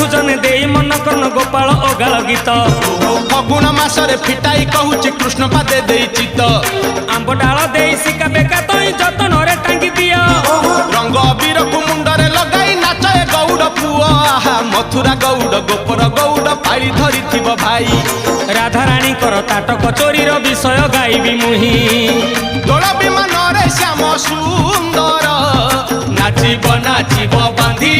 ଭୁଜନେ ଦେଇ ମନ କର୍ଣ୍ଣ ଗୋପାଳ ଅଗାଳ ଗୀତ ଫଗୁଣ ମାସରେ ଫିଟାଇ କହୁଛି କୃଷ୍ଣ ପାଦେ ଦେଇ ଚିତ ଆମ୍ବ ଡାଳ ଦେଇ ଶିକା ବେକା ତଇ ଯତନରେ ଟାଙ୍ଗି ଦିଅ ରଙ୍ଗ ଅବିରକୁ ମୁଣ୍ଡରେ ଲଗାଇ ନାଚେ ଗୌଡ଼ ପୁଅ ଆହା ମଥୁରା ଗୌଡ଼ ଗୋପର ଗୌଡ଼ ପାଳି ଧରିଥିବ ଭାଇ ରାଧାରାଣୀଙ୍କର ତାଟକ ଚୋରୀର ବିଷୟ ଗାଇବି ମୁହିଁ ଦୋଳ ବିମାନରେ ଶ୍ୟାମ ସୁନ୍ଦର ନାଚିବ ନାଚିବ ବାନ୍ଧି